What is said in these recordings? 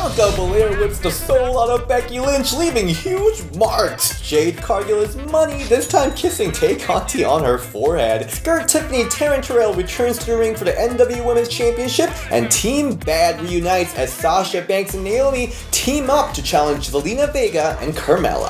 Bianca Belair whips the soul out of Becky Lynch, leaving huge marks. Jade Cargill is money, this time kissing Tay Conti on her forehead. Skirt Tiffany Taryn Terrell returns to the ring for the NWA Women's Championship, and Team B.A.D reunites as Sasha, Banks, and Naomi team up to challenge Zelina Vega and Kamille.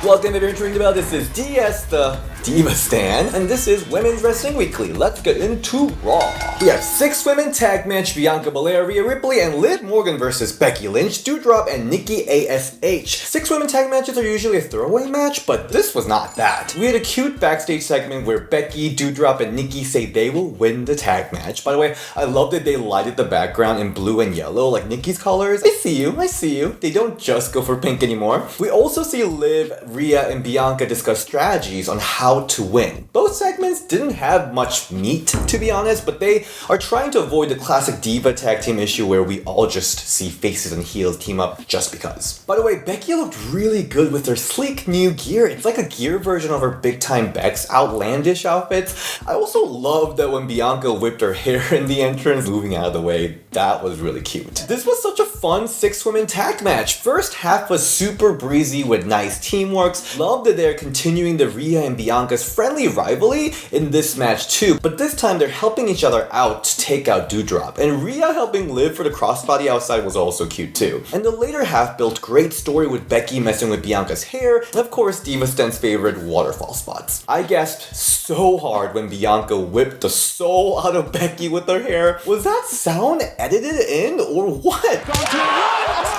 Welcome everyone to Ring the Bell. This is DS the Diva Stan, and this is Women's Wrestling Weekly. Let's get into Raw. We have 6-women tag match: Bianca Belair, Rhea Ripley, and Liv Morgan versus Becky Lynch, Doudrop, and Nikki ASH. 6-women tag matches are usually a throwaway match, but this was not that. We had a cute backstage segment where Becky, Doudrop, and Nikki say they will win the tag match. By the way, I love that they lighted the background in blue and yellow like Nikki's colors. I see you. They don't just go for pink anymore. We also see Liv, Rhea, and Bianca discuss strategies on how to win. Both segments didn't have much meat, to be honest, but they are trying to avoid the classic diva tag team issue where we all just see faces and heels team up just because. By the way, Becky looked really good with her sleek new gear. It's like a gear version of her Big Time Beck's outlandish outfits. I also love that when Bianca whipped her hair in the entrance, moving out of the way. That was really cute. This was such a fun 6-women tag match. First half was super breezy with nice teamwork. Love that they're continuing the Rhea and Bianca's friendly rivalry in this match too, but this time they're helping each other out to take out Doudrop, and Rhea helping Liv for the crossbody outside was also cute too. And the later half built great story with Becky messing with Bianca's hair, and of course Diva Stan's favorite waterfall spots. I gasped so hard when Bianca whipped the soul out of Becky with her hair. Was that sound edited in or what?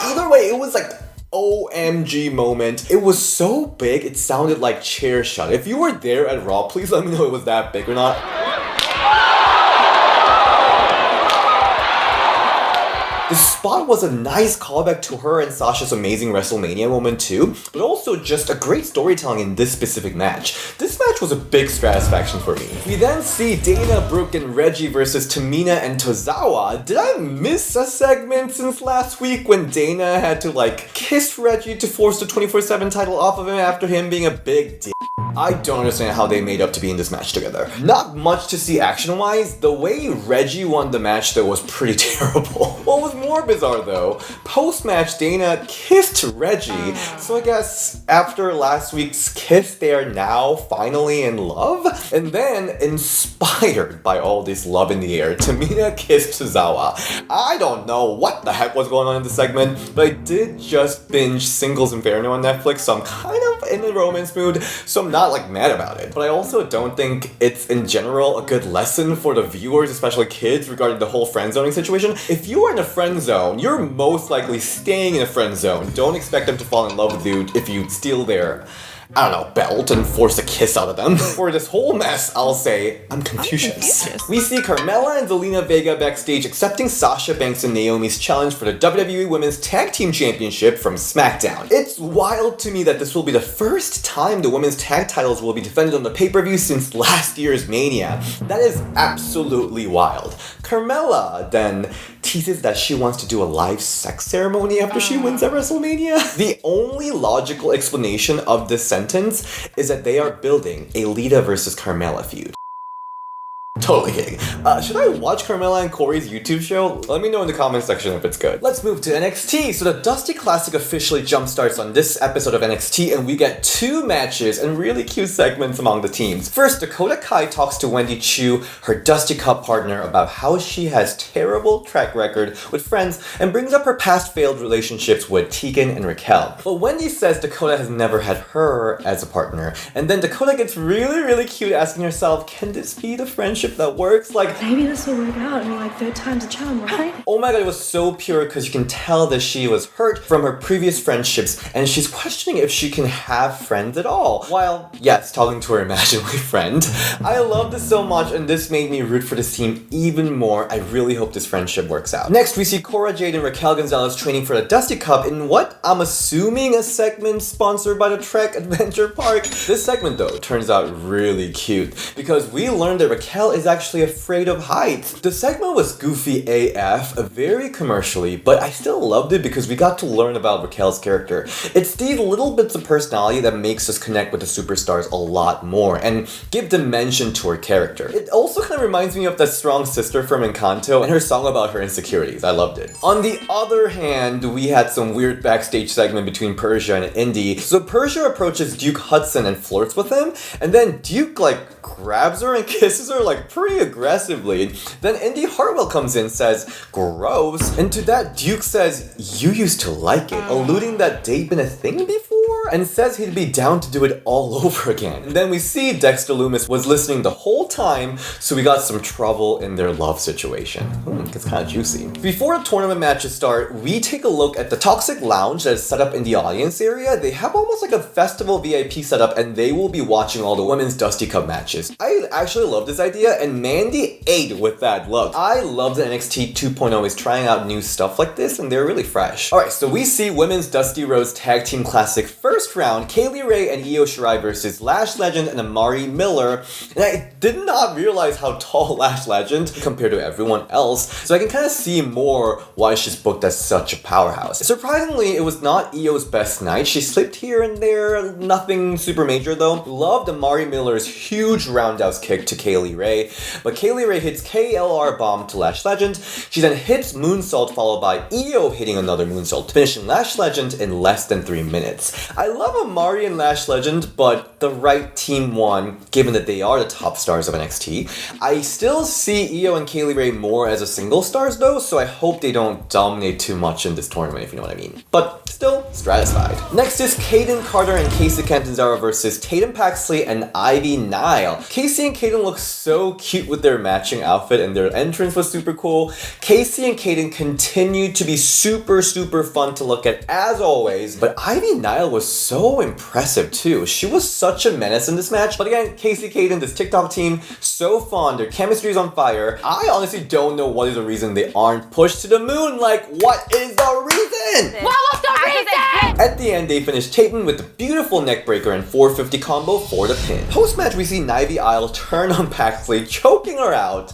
Either way, it was like OMG moment. It was so big, it sounded like chair shot. If you were there at Raw, please let me know it was that big or not. The spot was a nice callback to her and Sasha's amazing WrestleMania moment too, but also just a great storytelling in this specific match. This match was a big satisfaction for me. We then see Dana, Brooke, and Reggie versus Tamina and Tozawa. Did I miss a segment since last week when Dana had to kiss Reggie to force the 24/7 title off of him after him being a big dick? I don't understand how they made up to be in this match together. Not much to see action-wise. The way Reggie won the match though was pretty terrible. What was more bizarre though, post-match Dana kissed Reggie, so I guess after last week's kiss they are now finally in love? And then, inspired by all this love in the air, Tamina kissed Tozawa. I don't know what the heck was going on in this segment, but I did just binge Singles Inferno on Netflix, so I'm kind of in the romance mood, so I'm not mad about it. But I also don't think it's in general a good lesson for the viewers, especially kids, regarding the whole friend zoning situation. If you are in a friend zone, you're most likely staying in a friend zone. Don't expect them to fall in love with you if you steal their, I don't know, belt and force a kiss out of them. For this whole mess, I'll say, I'm Confucius. We see Carmella and Zelina Vega backstage accepting Sasha, Banks, and Naomi's challenge for the WWE Women's Tag Team Championship from SmackDown. It's wild to me that this will be the first time the women's tag titles will be defended on the pay-per-view since last year's Mania. That is absolutely wild. Carmella then teases that she wants to do a live sex ceremony after she wins at WrestleMania. The only logical explanation of this sentence is that they are building a Lita versus Carmella feud. Totally kidding. Should I watch Carmella and Corey's YouTube show? Let me know in the comment section if it's good. Let's move to NXT. So the Dusty Classic officially jumpstarts on this episode of NXT, and we get 2 matches and really cute segments among the teams. First, Dakota Kai talks to Wendy Chu, her Dusty Cup partner, about how she has terrible track record with friends and brings up her past failed relationships with Tegan and Raquel. But Wendy says Dakota has never had her as a partner, and then Dakota gets really cute asking herself, can this be the friendship that works? Maybe this will work out and third time's a charm, right? Oh my god, it was so pure because you can tell that she was hurt from her previous friendships and she's questioning if she can have friends at all. While, yes, talking to her imaginary friend. I love this so much and this made me root for this team even more. I really hope this friendship works out. Next, we see Cora Jade and Raquel Gonzalez training for the Dusty Cup in what I'm assuming a segment sponsored by the Trek Adventure Park. This segment though turns out really cute because we learned that Raquel is is actually afraid of heights. The segment was goofy AF, very commercially, but I still loved it because we got to learn about Raquel's character. It's these little bits of personality that makes us connect with the superstars a lot more and give dimension to her character. It also kind of reminds me of that strong sister from Encanto and her song about her insecurities. I loved it. On the other hand, we had some weird backstage segment between Persia and Indy. So Persia approaches Duke Hudson and flirts with him, and then Duke grabs her and kisses her pretty aggressively. Then Indy Hartwell comes in, says, gross. And to that, Duke says, you used to like it, alluding that they'd been a thing before, and says he'd be down to do it all over again. And then we see Dexter Lumis was listening the whole time, so we got some trouble in their love situation. It's kind of juicy. Before the tournament matches start, we take a look at the Toxic Lounge that is set up in the audience area. They have almost like a festival VIP setup, and they will be watching all the women's Dusty Cup matches. I actually love this idea, and Mandy ate with that look. I love that NXT 2.0 is trying out new stuff like this, and they're really fresh. Alright, so we see Women's Dusty Rhodes Tag Team Classic first round, Kaylee Ray and Io Shirai versus Lash Legend and Amari Miller. And I did not realize how tall Lash Legend compared to everyone else, so I can kind of see more why she's booked as such a powerhouse. Surprisingly, it was not Io's best night. She slipped here and there, nothing super major though. Loved Amari Miller's huge roundhouse kick to Kaylee Ray, but Kaylee Ray hits KLR bomb to Lash Legend. She then hits moonsault followed by Io hitting another moonsault, finishing Lash Legend in less than 3 minutes. I love Amari and Lash Legend, but the right team won, given that they are the top stars of NXT. I still see Io and Kaylee Ray more as a single stars though, so I hope they don't dominate too much in this tournament, if you know what I mean. But still, stratified. Next is Kaden Carter and Casey Catanzaro versus Tatum Paxley and Ivy Nile. Casey and Kaden look so cute with their matching outfit, and their entrance was super cool. Casey and Kaden continued to be super fun to look at as always, but Ivy Nile was so impressive too. She was such a menace in this match. But again, Casey Kaden, this TikTok team, so fun. Their chemistry is on fire. I honestly don't know what is the reason they aren't pushed to the moon. What is the reason? What was the reason? At the end, they finished Tatum with a beautiful neckbreaker and 450 combo for the pin. Post-match, we see Ivy Isle turn on Paxley, choking her out.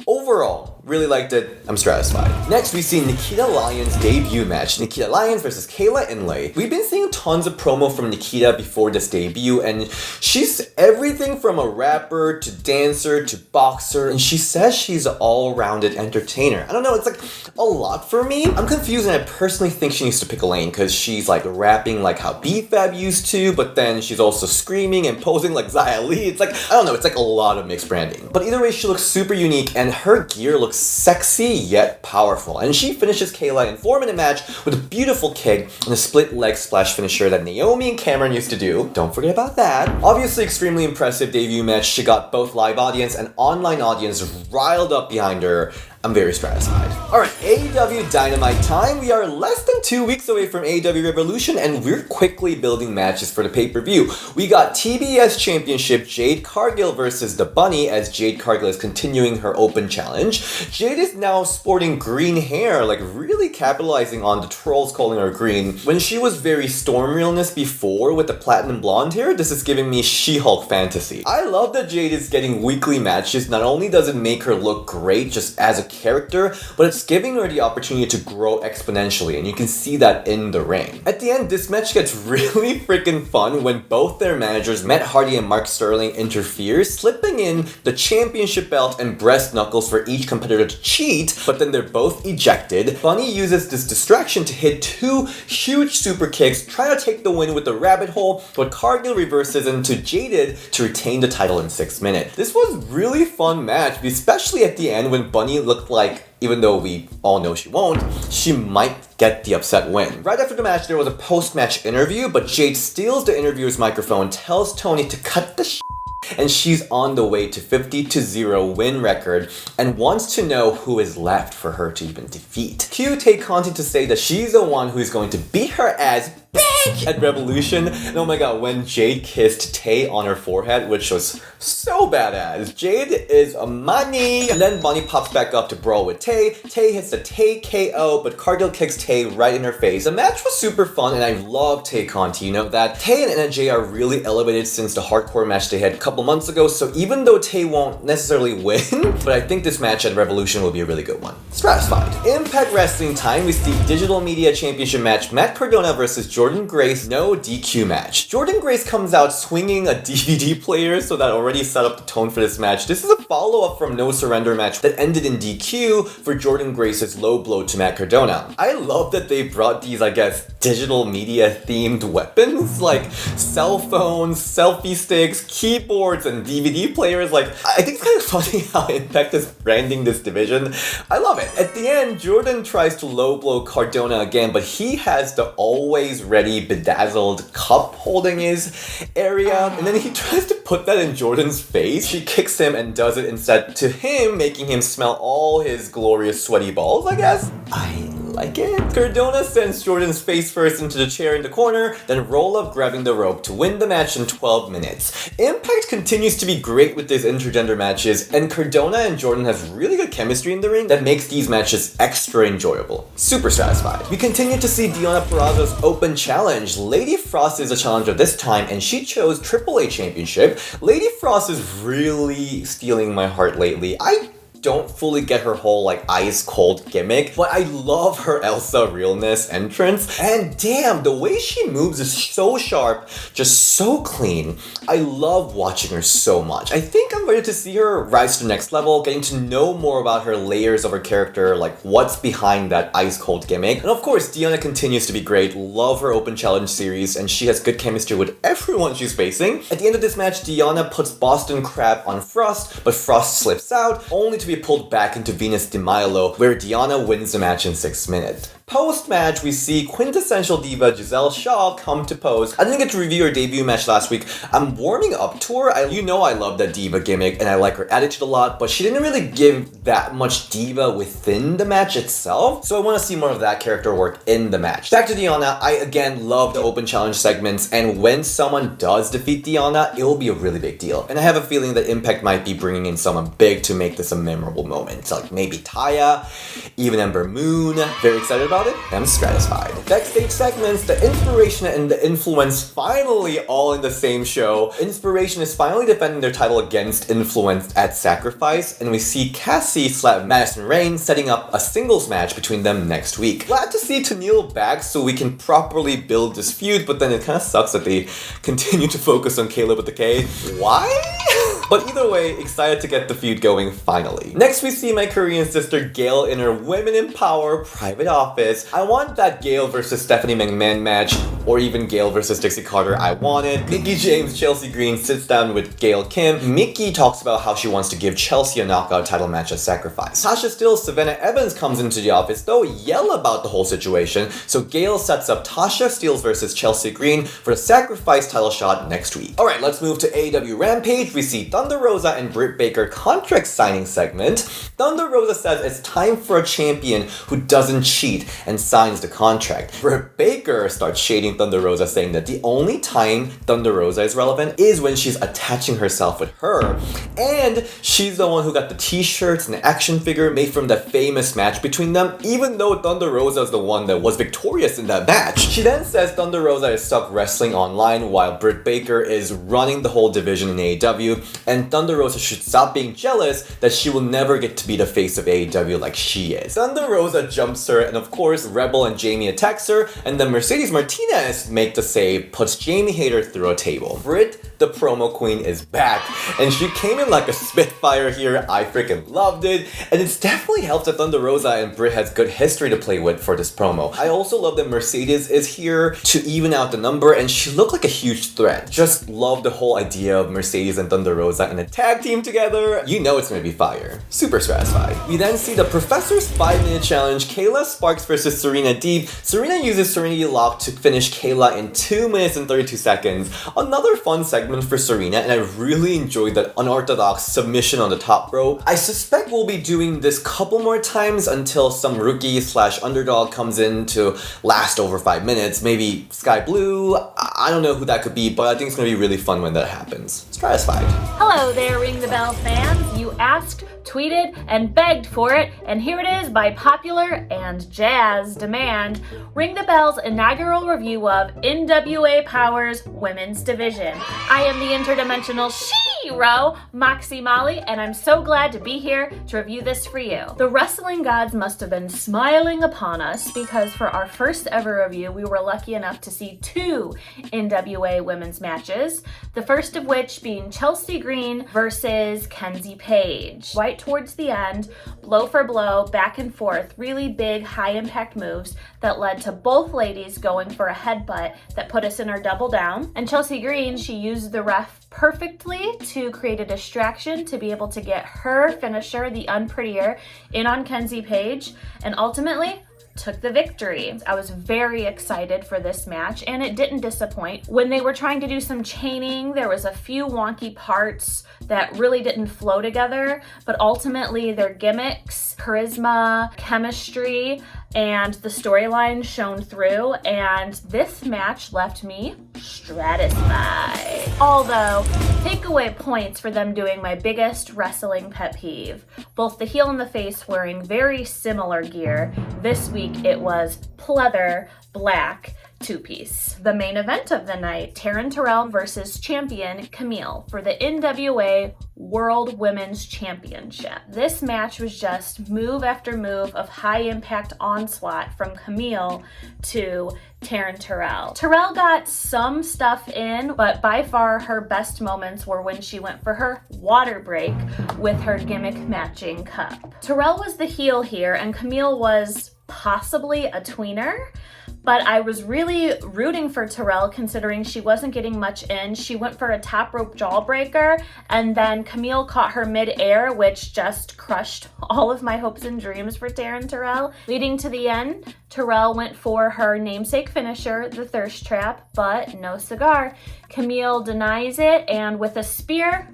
Overall, really liked it. I'm stratified. Next, we see Nikita Lyons' debut match. Nikita Lyons versus Kayla Inlay. We've been seeing tons of promo from Nikita before this debut, and she's everything from a rapper to dancer to boxer, and she says she's an all-rounded entertainer. I don't know, it's a lot for me. I'm confused, and I personally think she needs to pick a lane, because she's rapping like how B.A.D used to, but then she's also screaming and posing like Xia Li. It's I don't know, it's a lot of mixed branding. But either way, she looks super unique, and her gear looks sexy yet powerful. And she finishes Kayla in a 4-minute match with a beautiful kick and a split leg splash finisher that Naomi and Cameron used to do. Don't forget about that. Obviously extremely impressive debut match. She got both live audience and online audience riled up behind her. I'm very stratified. Alright, AEW Dynamite time. We are less than 2 weeks away from AEW Revolution, and we're quickly building matches for the pay-per-view. We got TBS Championship Jade Cargill versus The Bunny, as Jade Cargill is continuing her open challenge. Jade is now sporting green hair, really capitalizing on the trolls calling her green. When she was very Storm Realness before with the platinum blonde hair, this is giving me She-Hulk fantasy. I love that Jade is getting weekly matches. Not only does it make her look great just as a character, but it's giving her the opportunity to grow exponentially, and you can see that in the ring. At the end, this match gets really freaking fun when both their managers, Matt Hardy and Mark Sterling, interfere, slipping in the championship belt and breast knuckles for each competitor to cheat, but then they're both ejected. Bunny uses this distraction to hit 2 huge super kicks, trying to take the win with the rabbit hole, but Cargill reverses into Jaded to retain the title in 6 minutes. This was really fun match, especially at the end when Bunny looked like, even though we all know she won't, she might get the upset win. Right after the match, there was a post-match interview, but Jade steals the interviewer's microphone, tells Tony to cut the and she's on the way to 50-0 win record and wants to know who is left for her to even defeat. Cue Tay Conti to say that she's the one who is going to beat her ass bitch! At Revolution. And oh my god, when Jade kissed Tay on her forehead, which was so badass. Jade is a money. And then Bonnie pops back up to brawl with Tay. Tay hits the Tay KO, but Cargill kicks Tay right in her face. The match was super fun, and I love Tay Conti. You know that Tay and NJ are really elevated since the hardcore match they had a couple months ago, so even though Tay won't necessarily win, but I think this match at Revolution will be a really good one. Stratified. Impact Wrestling time, we see Digital Media Championship match, Matt Cardona versus Jordan Grace, no DQ match. Jordan Grace comes out swinging a DVD player, so that already set up the tone for this match. This is a follow-up from No Surrender match that ended in DQ for Jordan Grace's low blow to Matt Cardona. I love that they brought these, I guess, digital media themed weapons, like cell phones, selfie sticks, keyboards, and DVD players. Like, I think it's kind of funny how Impact is branding this division. I love it. At the end, Jordan tries to low blow Cardona again, but he has the always ready bedazzled cup holding his area, and then he tries to put that in Jordan's face. She kicks him and does it instead to him, making him smell all his glorious sweaty balls, I guess. I like it. Cardona sends Jordan's face first into the chair in the corner, then roll up grabbing the rope to win the match in 12 minutes. Impact continues to be great with these intergender matches, and Cardona and Jordan have really good chemistry in the ring that makes these matches extra enjoyable. Super satisfied. We continue to see Deonna Purrazzo's open challenge. Lady Frost is a challenger this time, and she chose AAA Championship. Lady Frost is really stealing my heart lately. I don't fully get her whole like ice cold gimmick, but I love her Elsa realness entrance, and damn, the way she moves is so sharp, just so clean. I love watching her so much. I think I'm ready to see her rise to the next level, getting to know more about her layers of her character, like what's behind that ice cold gimmick. And of course, Deonna continues to be great. Love her open challenge series, and she has good chemistry with everyone she's facing. At the end of this match, Deonna puts Boston Crab on Frost, but Frost slips out, only to be pulled back into Venus de Milo, where Deonna wins the match in 6 minutes. Post-match, we see quintessential diva Giselle Shaw come to pose. I didn't get to review her debut match last week. I'm warming up to her. You know I love that diva gimmick and I like her attitude a lot, but she didn't really give that much diva within the match itself, so I want to see more of that character work in the match. Back to Deonna, I again love the open challenge segments, and when someone does defeat Deonna, it will be a really big deal. And I have a feeling that Impact might be bringing in someone big to make this a memorable moment. So like maybe Taya, even Ember Moon. Very excited about it. I'm satisfied. Backstage segments, the Inspiration and the Influence finally all in the same show. Inspiration is finally defending their title against Influence at Sacrifice, and we see Cassie slap Madison Rayne setting up a singles match between them next week. Glad to see Tenille back so we can properly build this feud, but then it kind of sucks that they continue to focus on Caleb with the K. Why? But either way, excited to get the feud going finally. Next we see my Korean sister Gail in her Women in Power private office. I want that Gail versus Stephanie McMahon match, or even Gail versus Dixie Carter I wanted. Mickie James, Chelsea Green sits down with Gail Kim. Mickie talks about how she wants to give Chelsea a knockout title match at Sacrifice. Sasha Stills, Savannah Evans comes into the office, though yell about the whole situation, so Gail sets up Tasha Steelz versus Chelsea Green for the Sacrifice title shot next week. Alright, let's move to AEW Rampage. We see Thunder Rosa and Britt Baker contract signing segment. Thunder Rosa says it's time for a champion who doesn't cheat and signs the contract. Britt Baker starts shading Thunder Rosa, saying that the only time Thunder Rosa is relevant is when she's attaching herself with her. And she's the one who got the t-shirts and the action figure made from the famous match between them, even though Thunder Rosa is the one that was victorious in that match. She then says Thunder Rosa is stuck wrestling online while Britt Baker is running the whole division in AEW, and Thunder Rosa should stop being jealous that she will never get to be the face of AEW like she is. Thunder Rosa jumps her, and of course Rebel and Jamie attacks her, and then Mercedes Martinez make the save, puts Jamie Hayter through a table. Britt, the promo queen, is back, and she came in like a spitfire here. I freaking loved it, and it's definitely helped that Thunder Rosa and Britt has good history to play with for this promo. I also love that Mercedes is here to even out the number, and she looked like a huge threat. Just love the whole idea of Mercedes and Thunder Rosa Rosa in a tag team together. You know it's gonna be fire. Super satisfied. We then see the Professor's 5-minute challenge, Kayla Sparks versus Serena Deeb. Serena uses Serenity Lock to finish Kayla in 2 minutes and 32 seconds. Another fun segment for Serena, and I really enjoyed that unorthodox submission on the top rope. I suspect we'll be doing this couple more times until some rookie/underdog comes in to last over 5 minutes. Maybe Sky Blue. I don't know who that could be, but I think it's gonna be really fun when that happens. Satisfied. Hello there, Ring the Bell fans. You asked, tweeted, and begged for it, and here it is by popular and jazz demand. Ring the Bell's inaugural review of NWA Powerrr's women's division. I am the interdimensional shero, Moxie Mollie, and I'm so glad to be here to review this for you. The wrestling gods must have been smiling upon us because for our first ever review, we were lucky enough to see 2 NWA women's matches, the first of which being Chelsea Green versus Kenzie Page. Right towards the end, blow for blow, back and forth, really big, high impact moves that led to both ladies going for a headbutt that put us in our double down. And Chelsea Green, she used the ref perfectly to create a distraction to be able to get her finisher, the unprettier, in on Kenzie Page, and ultimately took the victory. I was very excited for this match, and it didn't disappoint. When they were trying to do some chaining, there was a few wonky parts that really didn't flow together, but ultimately their gimmicks, charisma, chemistry, and the storyline shone through, and this match left me stratified. Although, takeaway points for them doing my biggest wrestling pet peeve. Both the heel and the face wearing very similar gear. This week it was pleather black 2-piece. The main event of the night, Taryn Terrell versus champion Kamille for the NWA World Women's Championship. This match was just move after move of high impact onslaught from Kamille to Taryn Terrell. Terrell got some stuff in, but by far her best moments were when she went for her water break with her gimmick matching cup. Terrell was the heel here and Kamille was possibly a tweener, but I was really rooting for Terrell considering she wasn't getting much in. She went for a top rope jawbreaker and then Kamille caught her mid-air, which just crushed all of my hopes and dreams for Taryn Terrell. Leading to the end, Terrell went for her namesake finisher, the thirst trap, but no cigar. Kamille denies it and with a spear,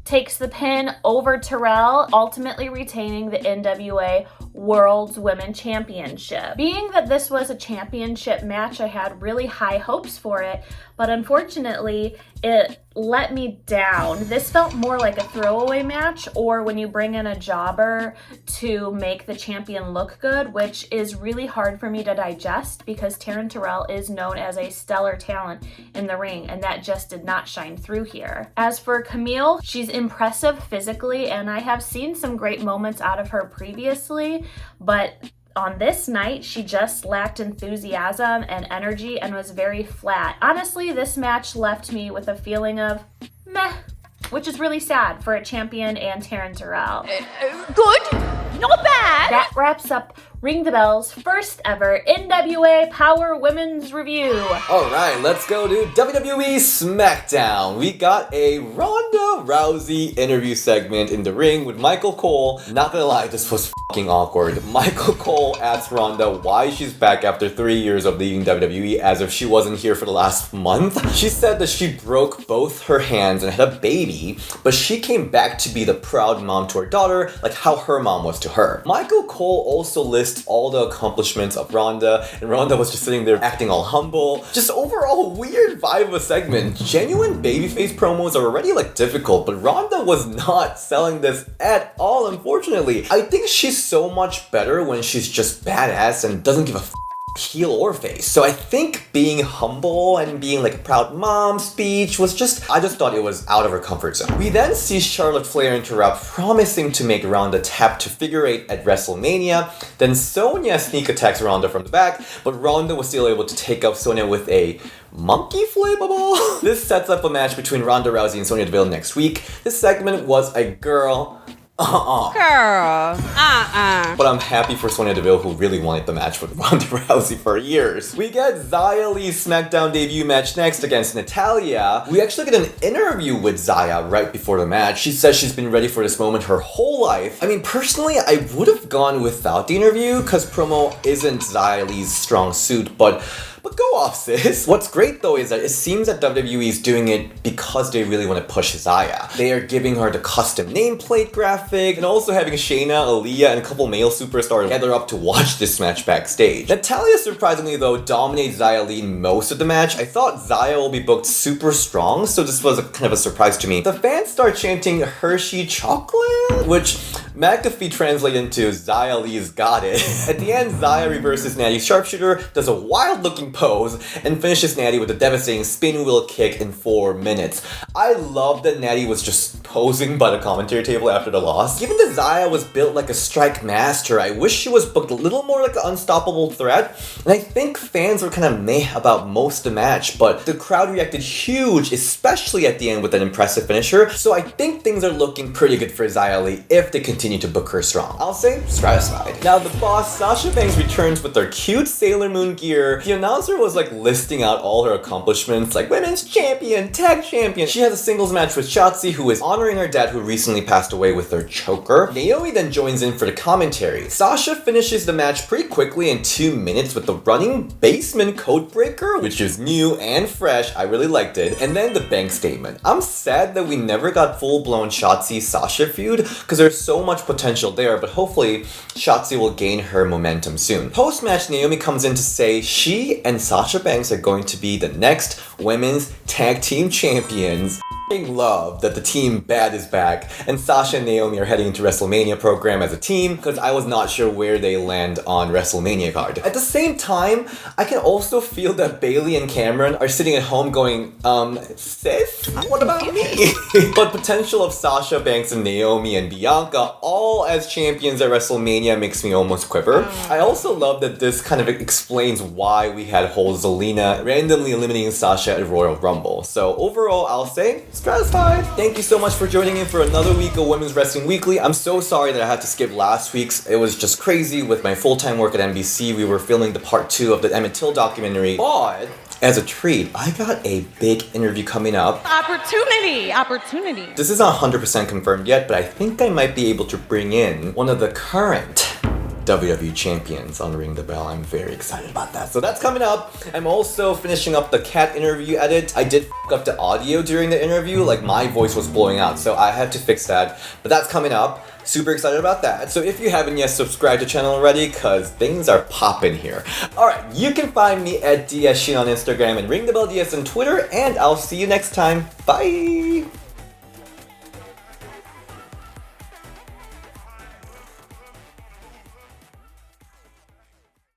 takes the pin over Terrell, ultimately retaining the NWA World's Women's Championship. Being that this was a championship match, I had really high hopes for it, but unfortunately, it let me down. This felt more like a throwaway match or when you bring in a jobber to make the champion look good, which is really hard for me to digest because Taryn Terrell is known as a stellar talent in the ring, and that just did not shine through here. As for Kamille, she's impressive physically, and I have seen some great moments out of her previously, but on this night, she just lacked enthusiasm and energy and was very flat. Honestly, this match left me with a feeling of meh, which is really sad for a champion and Taryn Terrell. Good, not bad. That wraps up Ring the Bell's first ever NWA Powerrr Women's Review. Alright, let's go to WWE SmackDown. We got a Ronda Rousey interview segment in the ring with Michael Cole. Not gonna lie, this was fucking awkward. Michael Cole asked Ronda why she's back after 3 years of leaving WWE as if she wasn't here for the last month. She said that she broke both her hands and had a baby, but she came back to be the proud mom to her daughter, like how her mom was to her. Michael Cole also lists all the accomplishments of Ronda, and Ronda was just sitting there acting all humble. Just overall weird vibe of a segment. Genuine babyface promos are already difficult, but Ronda was not selling this at all, unfortunately. I think she's so much better when she's just badass and doesn't give a heel or face. So I think being humble and being a proud mom speech was I just thought it was out of her comfort zone. We then see Charlotte Flair interrupt, promising to make Ronda tap to figure 8 at WrestleMania. Then Sonya sneak attacks Ronda from the back, but Ronda was still able to take up Sonya with a monkey flippable. This sets up a match between Ronda Rousey and Sonya Deville next week. This segment was a girl Girl. But I'm happy for Sonya Deville, who really wanted the match with Ronda Rousey for years. We get Xia Li's SmackDown debut match next against Natalya. We actually get an interview with Xia right before the match. She says she's been ready for this moment her whole life. I mean, personally, I would have gone without the interview because promo isn't Xia Li's strong suit, but go off, sis. What's great though is that it seems that WWE is doing it because they really want to push Xia. They are giving her the custom nameplate graphic and also having Shayna, Aaliyah, and a couple male superstars gather up to watch this match backstage. Natalya surprisingly though dominates Xia Li most of the match. I thought Xia will be booked super strong, so this was kind of a surprise to me. The fans start chanting Hershey chocolate, which McAfee translated into Xia Li's got it. At the end, Xia reverses Natty's sharpshooter, does a wild looking pose, and finishes Natty with a devastating spin wheel kick in 4 minutes. I love that Natty was just posing by the commentary table after the loss. Given that Xia was built like a strike master, I wish she was booked a little more like an unstoppable threat, and I think fans were kind of meh about most of the match, but the crowd reacted huge, especially at the end with an impressive finisher, so I think things are looking pretty good for Xia Li if they continue to book her strong. I'll say satisfied. Now the boss, Sasha Banks, returns with her cute Sailor Moon gear. The announcer was like listing out all her accomplishments, like women's champion, tag champion. She has a singles match with Shotzi, who is honoring her dad who recently passed away with her choker. Naomi then joins in for the commentary. Sasha finishes the match pretty quickly in 2 minutes with the running basement code breaker, which is new and fresh. I really liked it. And then the bank statement. I'm sad that we never got full-blown Shotzi-Sasha feud because there's so much potential there, but hopefully Shotzi will gain her momentum soon. Post-match, Naomi comes in to say she and Sasha Banks are going to be the next women's tag team champions. Love that the team B.A.D is back and Sasha and Naomi are heading into WrestleMania program as a team because I was not sure where they land on WrestleMania card. At the same time, I can also feel that Bayley and Cameron are sitting at home going, sis? What about me? But potential of Sasha Banks and Naomi and Bianca all as champions at WrestleMania makes me almost quiver. I also love that this kind of explains why we had whole Zelina randomly eliminating Sasha at Royal Rumble. So overall, I'll say satisfied. Thank you so much for joining in for another week of Women's Wrestling Weekly. I'm so sorry that I had to skip last week's. It was just crazy with my full-time work at NBC. We were filming the part 2 of the Emmett Till documentary. But as a treat, I got a big interview coming up. Opportunity. This isn't 100% confirmed yet, but I think I might be able to bring in one of the current WWE champions on Ring the Bell. I'm very excited about that. So that's coming up. I'm also finishing up the cat interview edit. I did f*** up the audio during the interview, like my voice was blowing out, so I had to fix that. But that's coming up. Super excited about that. So if you haven't yet subscribed to the channel already, cause things are popping here. Alright, you can find me at DSShin on Instagram and Ring the Bell DS on Twitter, and I'll see you next time. Bye!